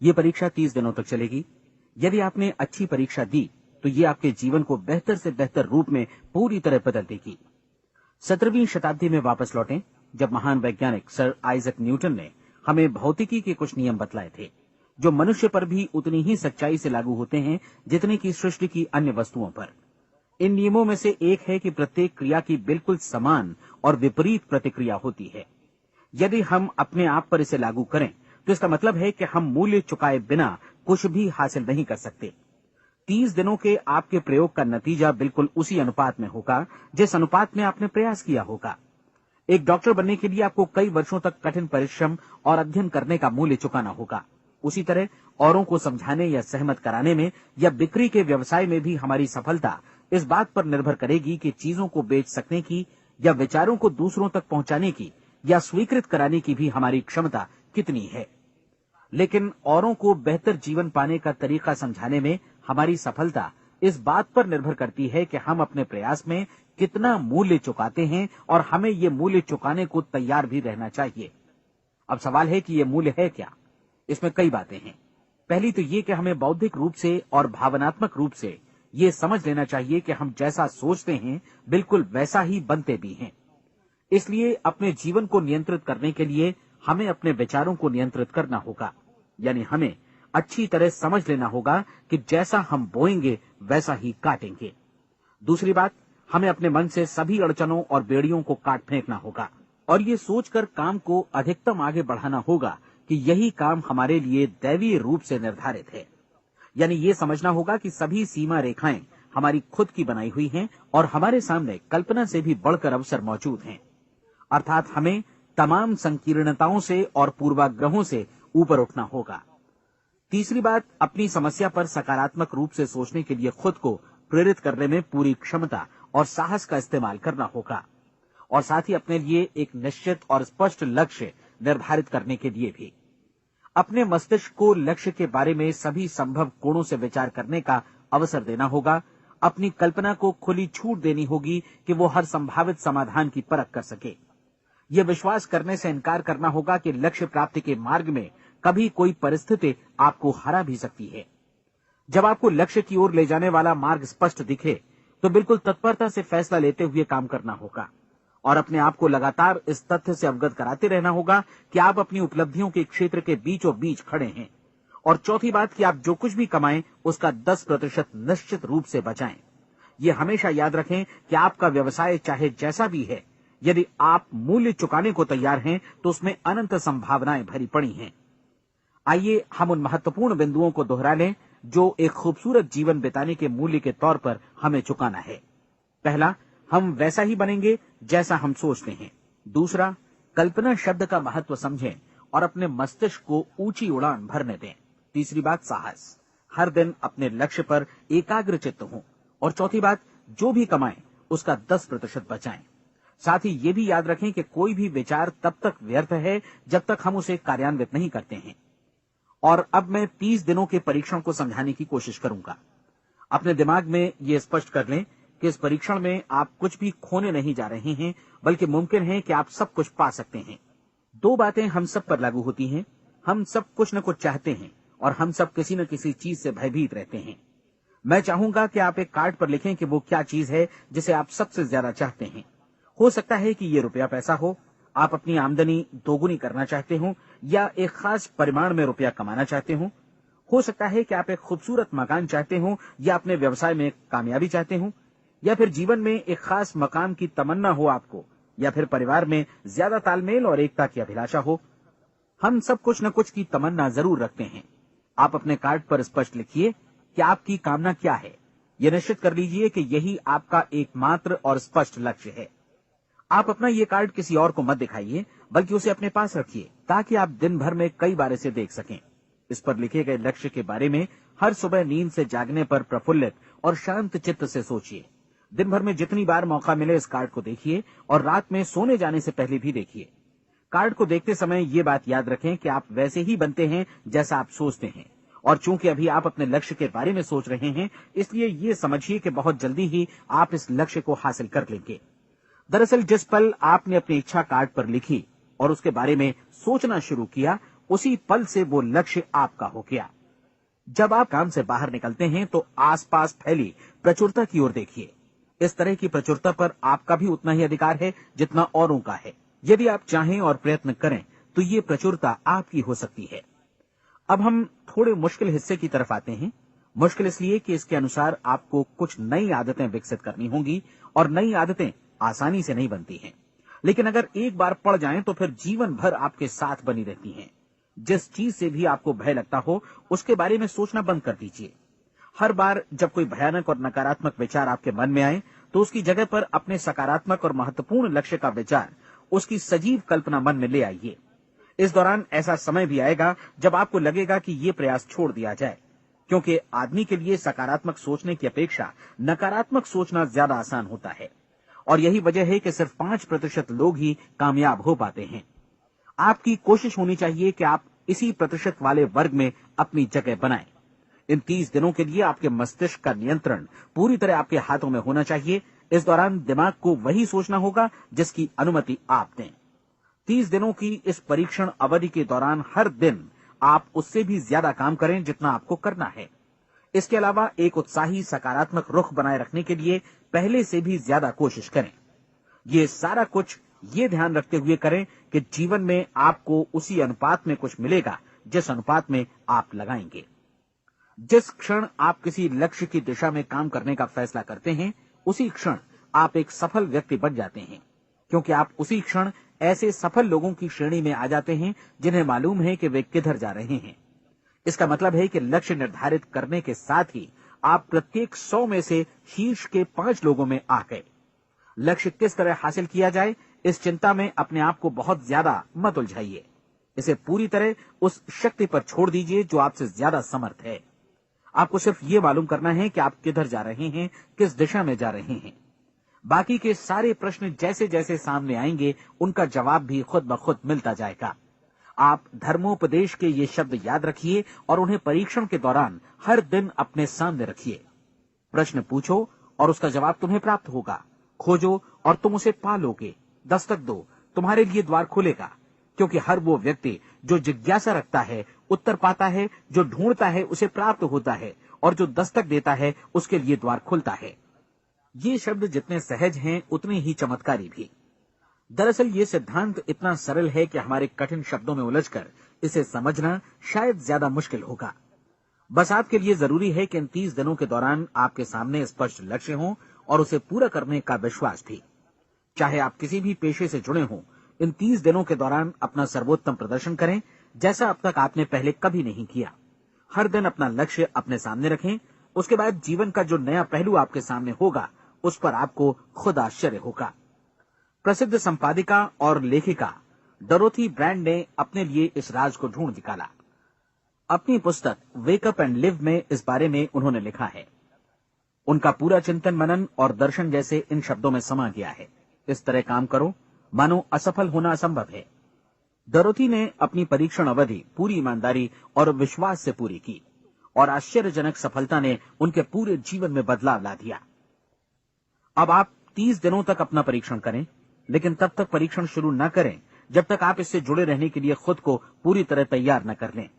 ये परीक्षा 30 दिनों तक चलेगी। यदि आपने अच्छी परीक्षा दी तो ये आपके जीवन को बेहतर से बेहतर रूप में पूरी तरह बदल देगी। 17वीं शताब्दी में वापस लौटें, जब महान वैज्ञानिक सर आइजक न्यूटन ने हमें भौतिकी के कुछ नियम बतलाए थे, जो मनुष्य पर भी उतनी ही सच्चाई से लागू होते हैं जितने की सृष्टि की अन्य वस्तुओं पर। इन नियमों में से एक है कि प्रत्येक क्रिया की बिल्कुल समान और विपरीत प्रतिक्रिया होती है। यदि हम अपने आप पर इसे लागू करें तो इसका मतलब है कि हम मूल्य चुकाए बिना कुछ भी हासिल नहीं कर सकते। 30 दिनों के आपके प्रयोग का नतीजा बिल्कुल उसी अनुपात में होगा जिस अनुपात में आपने प्रयास किया होगा। एक डॉक्टर बनने के लिए आपको कई वर्षों तक कठिन परिश्रम और अध्ययन करने का मूल्य चुकाना होगा। उसी तरह औरों को समझाने या सहमत कराने में या बिक्री के व्यवसाय में भी हमारी सफलता इस बात पर निर्भर करेगी कि चीजों को बेच सकने की या विचारों को दूसरों तक पहुंचाने की या स्वीकृत कराने की भी हमारी क्षमता कितनी है। लेकिन औरों को बेहतर जीवन पाने का तरीका समझाने में हमारी सफलता इस बात पर निर्भर करती है कि हम अपने प्रयास में कितना मूल्य चुकाते हैं और हमें ये मूल्य चुकाने को तैयार भी रहना चाहिए। अब सवाल है कि ये मूल्य है क्या? इसमें कई बातें हैं। पहली तो ये कि हमें बौद्धिक रूप से और भावनात्मक रूप से ये समझ लेना चाहिए कि हम जैसा सोचते हैं बिल्कुल वैसा ही बनते भी हैं। इसलिए अपने जीवन को नियंत्रित करने के लिए हमें अपने विचारों को नियंत्रित करना होगा। यानी हमें अच्छी तरह समझ लेना होगा कि जैसा हम बोएंगे वैसा ही काटेंगे। दूसरी बात, हमें अपने मन से सभी अड़चनों और बेड़ियों को काट फेंकना होगा और ये सोचकर काम को अधिकतम आगे बढ़ाना होगा कि यही काम हमारे लिए दैवीय रूप से निर्धारित है। यानी ये समझना होगा कि सभी सीमा रेखाएं हमारी खुद की बनाई हुई हैं और हमारे सामने कल्पना से भी बढ़कर अवसर मौजूद हैं। अर्थात हमें तमाम संकीर्णताओं से और पूर्वाग्रहों से ऊपर उठना होगा। तीसरी बात, अपनी समस्या पर सकारात्मक रूप से सोचने के लिए खुद को प्रेरित करने में पूरी क्षमता और साहस का इस्तेमाल करना होगा और साथ ही अपने लिए एक निश्चित और स्पष्ट लक्ष्य निर्धारित करने के लिए भी। अपने मस्तिष्क को लक्ष्य के बारे में सभी संभव कोणों से विचार करने का अवसर देना होगा। अपनी कल्पना को खुली छूट देनी होगी कि वो हर संभावित समाधान की परख कर सके। ये विश्वास करने से इनकार करना होगा कि लक्ष्य प्राप्ति के मार्ग में कभी कोई परिस्थिति आपको हरा भी सकती है। जब आपको लक्ष्य की ओर ले जाने वाला मार्ग स्पष्ट दिखे तो बिल्कुल तत्परता से फैसला लेते हुए काम करना होगा और अपने आप को लगातार इस तथ्य से अवगत कराते रहना होगा कि आप अपनी उपलब्धियों के क्षेत्र के बीचों बीच खड़े हैं। और चौथी बात कि आप जो कुछ भी कमाएं उसका 10% निश्चित रूप से बचाएं। ये हमेशा याद रखें कि आपका व्यवसाय चाहे जैसा भी है, यदि आप मूल्य चुकाने को तैयार हैं तो उसमें अनंत संभावनाएं भरी पड़ी हैं। आइए हम उन महत्वपूर्ण बिंदुओं को दोहरा लें जो एक खूबसूरत जीवन बिताने के मूल्य के तौर पर हमें चुकाना है। पहला, हम वैसा ही बनेंगे जैसा हम सोचते हैं। दूसरा, कल्पना शब्द का महत्व समझें और अपने मस्तिष्क को ऊंची उड़ान भरने दें। तीसरी बात, साहस, हर दिन अपने लक्ष्य पर एकाग्र चित्त हों। और चौथी बात, जो भी कमाएं उसका 10% बचाएं। साथ ही ये भी याद रखें कि कोई भी विचार तब तक व्यर्थ है जब तक हम उसे कार्यान्वित नहीं करते हैं। और अब मैं 30 दिनों के परीक्षण को समझाने की कोशिश करूंगा। अपने दिमाग में ये स्पष्ट कर लें कि इस परीक्षण में आप कुछ भी खोने नहीं जा रहे हैं, बल्कि मुमकिन है कि आप सब कुछ पा सकते हैं। 2 बातें हम सब पर लागू होती हैं। हम सब कुछ न कुछ चाहते हैं और हम सब किसी न किसी चीज से भयभीत रहते हैं। मैं चाहूंगा कि आप एक कार्ड पर लिखें कि वो क्या चीज है जिसे आप सबसे ज्यादा चाहते हैं। हो सकता है कि ये रुपया पैसा हो, आप अपनी आमदनी दोगुनी करना चाहते हो, या एक खास परिमाण में रुपया कमाना चाहते हो सकता है कि आप एक खूबसूरत मकान चाहते हो, या अपने व्यवसाय में कामयाबी चाहते हो, या फिर जीवन में एक खास मकाम की तमन्ना हो आपको, या फिर परिवार में ज्यादा तालमेल और एकता की अभिलाषा हो। हम सब कुछ न कुछ की तमन्ना जरूर रखते हैं। आप अपने कार्ड पर स्पष्ट लिखिए कि आपकी कामना क्या है। यह निश्चित कर लीजिए कि यही आपका एकमात्र और स्पष्ट लक्ष्य है। आप अपना ये कार्ड किसी और को मत दिखाइए, बल्कि उसे अपने पास रखिए, ताकि आप दिन भर में कई बार इसे देख सकें। इस पर लिखे गए लक्ष्य के बारे में हर सुबह नींद से जागने पर प्रफुल्लित और शांत चित्त से सोचिए। दिन भर में जितनी बार मौका मिले इस कार्ड को देखिए, और रात में सोने जाने से पहले भी देखिए। कार्ड को देखते समय ये बात याद रखें कि आप वैसे ही बनते हैं जैसा आप सोचते हैं, और चूंकि अभी आप अपने लक्ष्य के बारे में सोच रहे हैं, इसलिए ये समझिए कि बहुत जल्दी ही आप इस लक्ष्य को हासिल कर लेंगे। दरअसल जिस पल आपने अपनी इच्छा कार्ड पर लिखी और उसके बारे में सोचना शुरू किया, उसी पल से वो लक्ष्य आपका हो गया। जब आप काम से बाहर निकलते हैं तो आसपास फैली प्रचुरता की ओर देखिए। इस तरह की प्रचुरता पर आपका भी उतना ही अधिकार है जितना औरों का है। यदि आप चाहें और प्रयत्न करें तो ये प्रचुरता आपकी हो सकती है। अब हम थोड़े मुश्किल हिस्से की तरफ आते हैं। मुश्किल इसलिए कि इसके अनुसार आपको कुछ नई आदतें विकसित करनी होंगी, और नई आदतें आसानी से नहीं बनती हैं, लेकिन अगर एक बार पड़ जाएं तो फिर जीवन भर आपके साथ बनी रहती हैं। जिस चीज से भी आपको भय लगता हो, उसके बारे में सोचना बंद कर दीजिए। हर बार जब कोई भयानक और नकारात्मक विचार आपके मन में आए, तो उसकी जगह पर अपने सकारात्मक और महत्वपूर्ण लक्ष्य का विचार, उसकी सजीव कल्पना मन में ले आइए। इस दौरान ऐसा समय भी आएगा जब आपको लगेगा कि ये प्रयास छोड़ दिया जाए, क्योंकि आदमी के लिए सकारात्मक सोचने की अपेक्षा नकारात्मक सोचना ज्यादा आसान होता है। और यही वजह है कि सिर्फ 5% लोग ही कामयाब हो पाते हैं। आपकी कोशिश होनी चाहिए कि आप इसी प्रतिशत वाले वर्ग में अपनी जगह बनाएं। इन 30 दिनों के लिए आपके मस्तिष्क का नियंत्रण पूरी तरह आपके हाथों में होना चाहिए। इस दौरान दिमाग को वही सोचना होगा जिसकी अनुमति आप दें। 30 दिनों की इस परीक्षण अवधि के दौरान हर दिन आप उससे भी ज्यादा काम करें जितना आपको करना है। इसके अलावा एक उत्साही सकारात्मक रुख बनाए रखने के लिए पहले से भी ज्यादा कोशिश करें। ये सारा कुछ ये ध्यान रखते हुए करें कि जीवन में आपको उसी अनुपात में कुछ मिलेगा जिस अनुपात में आप लगाएंगे। जिस क्षण आप किसी लक्ष्य की दिशा में काम करने का फैसला करते हैं, उसी क्षण आप एक सफल व्यक्ति बन जाते हैं, क्योंकि आप उसी क्षण ऐसे सफल लोगों की श्रेणी में आ जाते हैं जिन्हें मालूम है कि वे किधर जा रहे हैं। इसका मतलब है कि लक्ष्य निर्धारित करने के साथ ही आप प्रत्येक 100 में से शीर्ष के 5 लोगों में आ गए। लक्ष्य किस तरह हासिल किया जाए, इस चिंता में अपने आप को बहुत ज्यादा मत उलझाइए। इसे पूरी तरह उस शक्ति पर छोड़ दीजिए जो आपसे ज्यादा समर्थ है। आपको सिर्फ ये मालूम करना है कि आप किधर जा रहे हैं, किस दिशा में जा रहे हैं। बाकी के सारे प्रश्न जैसे जैसे सामने आएंगे, उनका जवाब भी खुद ब खुद मिलता जाएगा। आप धर्मोपदेश के ये शब्द याद रखिए और उन्हें परीक्षण के दौरान हर दिन अपने सामने रखिए। प्रश्न पूछो और उसका जवाब तुम्हें प्राप्त होगा। खोजो और तुम उसे पा लोगे। दस्तक दो, तुम्हारे लिए द्वार खुलेगा, क्योंकि हर वो व्यक्ति जो जिज्ञासा रखता है उत्तर पाता है, जो ढूंढता है उसे प्राप्त होता है, और जो दस्तक देता है उसके लिए द्वार खुलता है। ये शब्द जितने सहज हैं उतने ही चमत्कारी भी। दरअसल ये सिद्धांत इतना सरल है कि हमारे कठिन शब्दों में उलझकर इसे समझना शायद ज्यादा मुश्किल होगा। बस आपके लिए जरूरी है कि इन 30 दिनों के दौरान आपके सामने स्पष्ट लक्ष्य हो और उसे पूरा करने का विश्वास भी। चाहे आप किसी भी पेशे से जुड़े हों, इन 30 दिनों के दौरान अपना सर्वोत्तम प्रदर्शन करें, जैसा अब तक आपने पहले कभी नहीं किया। हर दिन अपना लक्ष्य अपने सामने रखें। उसके बाद जीवन का जो नया पहलू आपके सामने होगा, उस पर आपको खुद आश्चर्य होगा। प्रसिद्ध संपादिका और लेखिका डोरोथी ब्रैंड ने अपने लिए इस राज को ढूंढ निकाला। अपनी पुस्तक वेक अप एंड लिव में इस बारे में उन्होंने लिखा है। उनका पूरा चिंतन मनन और दर्शन जैसे इन शब्दों में समा गया है। इस तरह काम करो मानो असफल होना असंभव है। डोरोथी ने अपनी परीक्षण अवधि पूरी ईमानदारी और विश्वास से पूरी की और आश्चर्यजनक सफलता ने उनके पूरे जीवन में बदलाव ला दिया। अब आप 30 दिनों तक अपना परीक्षण करें, लेकिन तब तक परीक्षण शुरू न करें जब तक आप इससे जुड़े रहने के लिए खुद को पूरी तरह तैयार न कर लें।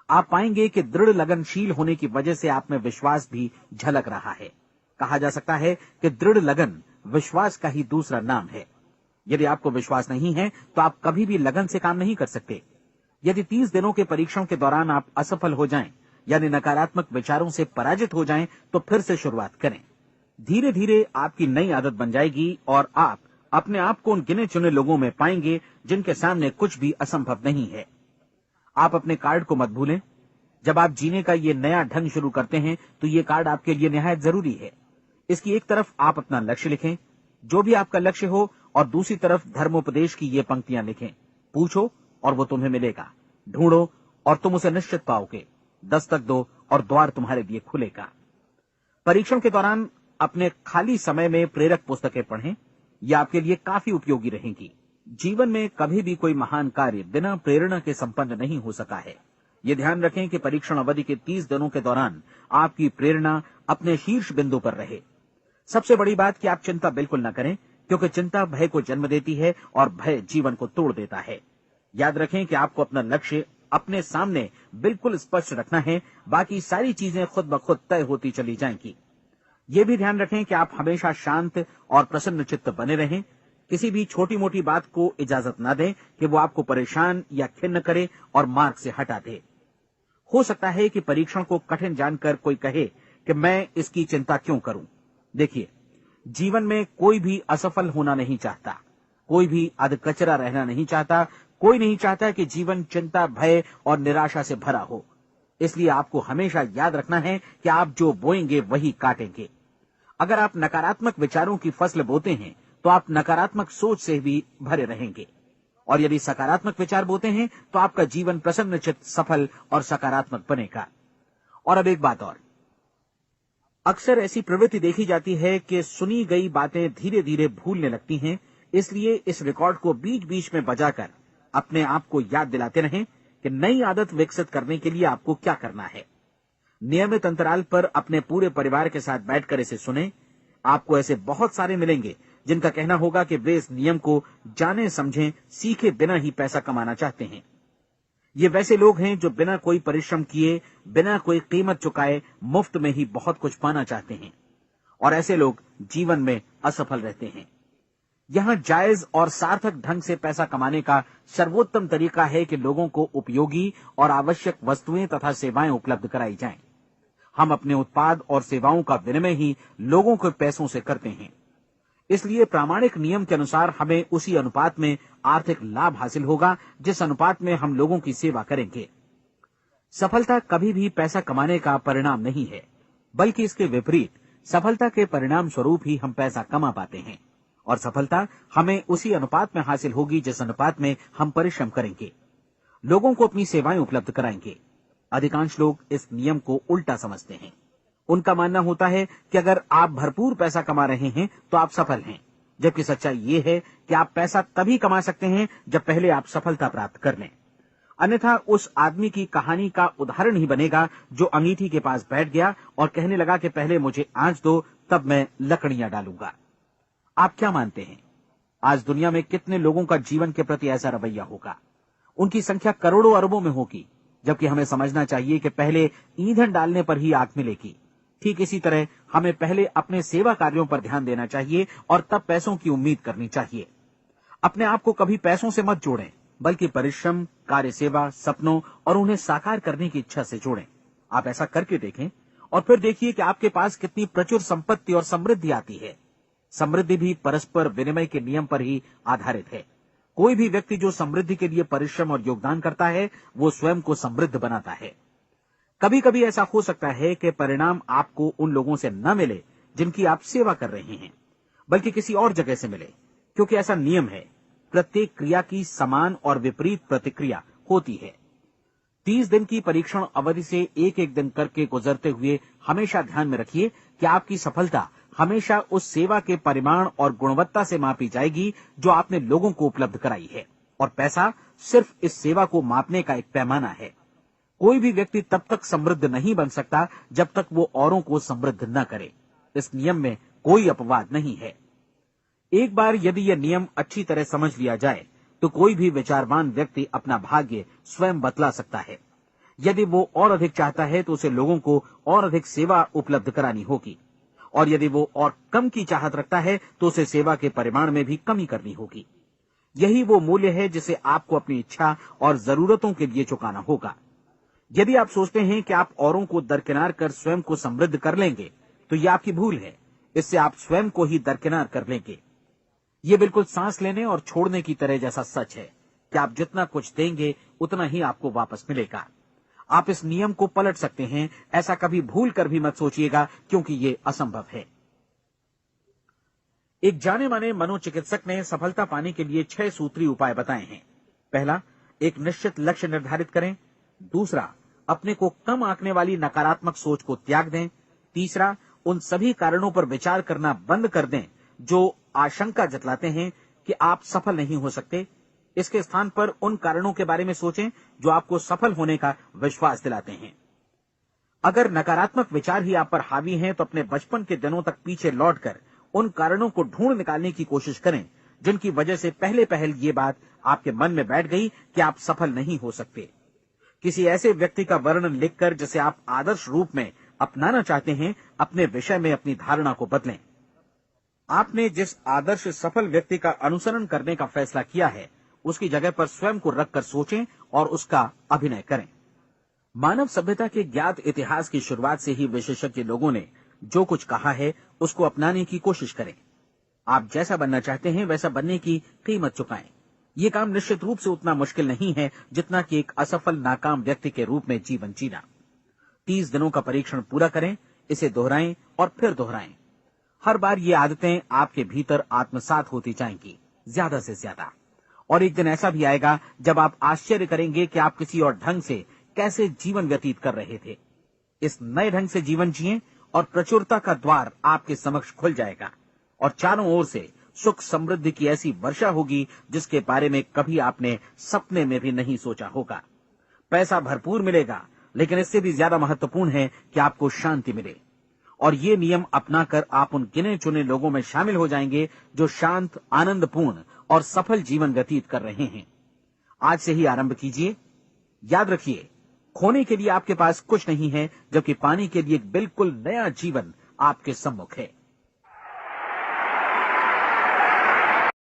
आप पाएंगे कि दृढ़ लगनशील होने की वजह से आप में विश्वास भी झलक रहा है। कहा जा सकता है कि दृढ़ लगन विश्वास का ही दूसरा नाम है। यदि आपको विश्वास नहीं है तो आप कभी भी लगन से काम नहीं कर सकते। यदि 30 दिनों के परीक्षण के दौरान आप असफल हो जाएं, यानी नकारात्मक विचारों से पराजित हो जाएं, तो फिर से शुरुआत करें। धीरे धीरे आपकी नई आदत बन जाएगी और आप अपने आप को उन गिने चुने लोगों में पाएंगे जिनके सामने कुछ भी असंभव नहीं है। आप अपने कार्ड को मत भूलें। जब आप जीने का ये नया ढंग शुरू करते हैं तो ये कार्ड आपके लिए निहायत जरूरी है। इसकी एक तरफ आप अपना लक्ष्य लिखें, जो भी आपका लक्ष्य हो, और दूसरी तरफ धर्मोपदेश की ये पंक्तियां लिखें। पूछो और वो तुम्हें मिलेगा, ढूंढो और तुम उसे निश्चित पाओगे, दस्तक दो और द्वार तुम्हारे लिए खुलेगा। परीक्षण के दौरान अपने खाली समय में प्रेरक पुस्तकें पढ़ें, यह आपके लिए काफी उपयोगी रहेंगी। जीवन में कभी भी कोई महान कार्य बिना प्रेरणा के संपन्न नहीं हो सका है। ये ध्यान रखें कि परीक्षण अवधि के 30 दिनों के दौरान आपकी प्रेरणा अपने शीर्ष बिंदु पर रहे। सबसे बड़ी बात कि आप चिंता बिल्कुल न करें, क्योंकि चिंता भय को जन्म देती है और भय जीवन को तोड़ देता है। याद रखें कि आपको अपना लक्ष्य अपने सामने बिल्कुल स्पष्ट रखना है, बाकी सारी चीजें खुद ब खुद तय होती चली जाएंगी। ये भी ध्यान रखें कि आप हमेशा शांत और प्रसन्न चित्त बने रहें। किसी भी छोटी मोटी बात को इजाजत ना दें कि वो आपको परेशान या खिन्न करे और मार्ग से हटा दे। हो सकता है कि परीक्षण को कठिन जानकर कोई कहे कि मैं इसकी चिंता क्यों करूं। देखिए, जीवन में कोई भी असफल होना नहीं चाहता, कोई भी अधकचरा रहना नहीं चाहता, कोई नहीं चाहता कि जीवन चिंता, भय और निराशा से भरा हो। इसलिए आपको हमेशा याद रखना है कि आप जो बोएंगे वही काटेंगे। अगर आप नकारात्मक विचारों की फसल बोते हैं तो आप नकारात्मक सोच से भी भरे रहेंगे, और यदि सकारात्मक विचार बोते हैं तो आपका जीवन प्रसन्नचित्त, सफल और सकारात्मक बनेगा। और अब एक बात और, अक्सर ऐसी प्रवृत्ति देखी जाती है कि सुनी गई बातें धीरे धीरे भूलने लगती हैं। इसलिए इस रिकॉर्ड को बीच बीच में बजाकर अपने आप को याद दिलाते रहें कि नई आदत विकसित करने के लिए आपको क्या करना है। नियमित अंतराल पर अपने पूरे परिवार के साथ बैठकर इसे सुनें। आपको ऐसे बहुत सारे मिलेंगे जिनका कहना होगा कि वे इस नियम को जाने समझें सीखे बिना ही पैसा कमाना चाहते हैं। ये वैसे लोग हैं जो बिना कोई परिश्रम किए, बिना कोई कीमत चुकाए मुफ्त में ही बहुत कुछ पाना चाहते हैं, और ऐसे लोग जीवन में असफल रहते हैं। यहां जायज और सार्थक ढंग से पैसा कमाने का सर्वोत्तम तरीका है कि लोगों को उपयोगी और आवश्यक वस्तुएं तथा सेवाएं उपलब्ध कराई जाएं। हम अपने उत्पाद और सेवाओं का विनिमय ही लोगों के पैसों से करते हैं। इसलिए प्रामाणिक नियम के अनुसार हमें उसी अनुपात में आर्थिक लाभ हासिल होगा जिस अनुपात में हम लोगों की सेवा करेंगे। सफलता कभी भी पैसा कमाने का परिणाम नहीं है, बल्कि इसके विपरीत सफलता के परिणाम स्वरूप ही हम पैसा कमा पाते हैं, और सफलता हमें उसी अनुपात में हासिल होगी जिस अनुपात में हम परिश्रम करेंगे, लोगों को अपनी सेवाएं उपलब्ध कराएंगे। अधिकांश लोग इस नियम को उल्टा समझते हैं। उनका मानना होता है कि अगर आप भरपूर पैसा कमा रहे हैं तो आप सफल हैं, जबकि सच्चाई ये है कि आप पैसा तभी कमा सकते हैं जब पहले आप सफलता प्राप्त कर लें। अन्यथा उस आदमी की कहानी का उदाहरण ही बनेगा जो अंगीठी के पास बैठ गया और कहने लगा कि पहले मुझे आंच दो, तब मैं लकड़ियां डालूंगा। आप क्या मानते हैं, आज दुनिया में कितने लोगों का जीवन के प्रति ऐसा रवैया होगा? उनकी संख्या करोड़ों अरबों में होगी, जबकि हमें समझना चाहिए कि पहले ईंधन डालने पर ही आग मिलेगी। ठीक इसी तरह हमें पहले अपने सेवा कार्यों पर ध्यान देना चाहिए और तब पैसों की उम्मीद करनी चाहिए। अपने आप को कभी पैसों से मत जोड़ें, बल्कि परिश्रम, कार्य सेवा, सपनों और उन्हें साकार करने की इच्छा से जोड़ें। आप ऐसा करके देखें और फिर देखिए कि आपके पास कितनी प्रचुर संपत्ति और समृद्धि आती है। समृद्धि भी परस्पर विनिमय के नियम पर ही आधारित है। कोई भी व्यक्ति जो समृद्धि के लिए परिश्रम और योगदान करता है, वो स्वयं को समृद्ध बनाता है। कभी कभी ऐसा हो सकता है कि परिणाम आपको उन लोगों से न मिले जिनकी आप सेवा कर रहे हैं, बल्कि किसी और जगह से मिले, क्योंकि ऐसा नियम है, प्रत्येक क्रिया की समान और विपरीत प्रतिक्रिया होती है। 30 दिन की परीक्षण अवधि से एक एक दिन करके गुजरते हुए हमेशा ध्यान में रखिए कि आपकी सफलता हमेशा उस सेवा के परिमाण और गुणवत्ता से मापी जाएगी जो आपने लोगों को उपलब्ध कराई है, और पैसा सिर्फ इस सेवा को मापने का एक पैमाना है। कोई भी व्यक्ति तब तक समृद्ध नहीं बन सकता जब तक वो औरों को समृद्ध न करे। इस नियम में कोई अपवाद नहीं है। एक बार यदि यह नियम अच्छी तरह समझ लिया जाए तो कोई भी विचारवान व्यक्ति अपना भाग्य स्वयं बतला सकता है। यदि वो और अधिक चाहता है तो उसे लोगों को और अधिक सेवा उपलब्ध करानी होगी, और यदि वो और कम की चाहत रखता है तो उसे सेवा के परिमाण में भी कमी करनी होगी। यही वो मूल्य है जिसे आपको अपनी इच्छा और जरूरतों के लिए चुकाना होगा। यदि आप सोचते हैं कि आप औरों को दरकिनार कर स्वयं को समृद्ध कर लेंगे तो यह आपकी भूल है। इससे आप स्वयं को ही दरकिनार कर लेंगे। ये बिल्कुल सांस लेने और छोड़ने की तरह जैसा सच है कि आप जितना कुछ देंगे उतना ही आपको वापस मिलेगा। आप इस नियम को पलट सकते हैं, ऐसा कभी भूल कर भी मत सोचिएगा, क्योंकि ये असंभव है। एक जाने माने मनोचिकित्सक ने सफलता पाने के लिए 6 सूत्री उपाय बताए हैं। पहला, एक निश्चित लक्ष्य निर्धारित करें। दूसरा, अपने को कम आंकने वाली नकारात्मक सोच को त्याग दें। तीसरा, उन सभी कारणों पर विचार करना बंद कर दें जो आशंका जतलाते हैं कि आप सफल नहीं हो सकते। इसके स्थान पर उन कारणों के बारे में सोचें जो आपको सफल होने का विश्वास दिलाते हैं। अगर नकारात्मक विचार ही आप पर हावी हैं तो अपने बचपन के दिनों तक पीछे लौटकर उन कारणों को ढूंढ निकालने की कोशिश करें जिनकी वजह से पहले पहल ये बात आपके मन में बैठ गई कि आप सफल नहीं हो सकते। किसी ऐसे व्यक्ति का वर्णन लिखकर जिसे आप आदर्श रूप में अपनाना चाहते हैं, अपने विषय में अपनी धारणा को बदलें। आपने जिस आदर्श सफल व्यक्ति का अनुसरण करने का फैसला किया है उसकी जगह पर स्वयं को रखकर सोचें और उसका अभिनय करें। मानव सभ्यता के ज्ञात इतिहास की शुरुआत से ही विशेषज्ञ लोगों ने जो कुछ कहा है उसको अपनाने की कोशिश करें। आप जैसा बनना चाहते हैं वैसा बनने की कीमत चुकाएं। ये काम निश्चित रूप से उतना मुश्किल नहीं है जितना कि एक असफल नाकाम व्यक्ति के रूप में जीवन जीना। 30 दिनों का परीक्षण पूरा करें, इसे दोहराएं और फिर दोहराएं। हर बार ये आदतें आपके भीतर आत्मसात होती जाएंगी, ज्यादा से ज्यादा। और एक दिन ऐसा भी आएगा जब आप आश्चर्य करेंगे कि आप किसी और ढंग से कैसे जीवन व्यतीत कर रहे थे। इस नए ढंग से जीवन जिएं और प्रचुरता का द्वार आपके समक्ष खुल जाएगा और चारों ओर से सुख समृद्धि की ऐसी वर्षा होगी जिसके बारे में कभी आपने सपने में भी नहीं सोचा होगा। पैसा भरपूर मिलेगा, लेकिन इससे भी ज्यादा महत्वपूर्ण है कि आपको शांति मिले। और ये नियम अपनाकर आप उन गिने चुने लोगों में शामिल हो जाएंगे जो शांत, आनंदपूर्ण और सफल जीवन व्यतीत कर रहे हैं। आज से ही आरंभ कीजिए। याद रखिए, खोने के लिए आपके पास कुछ नहीं है, जबकि पाने के लिए एक बिल्कुल नया जीवन आपके सम्मुख है।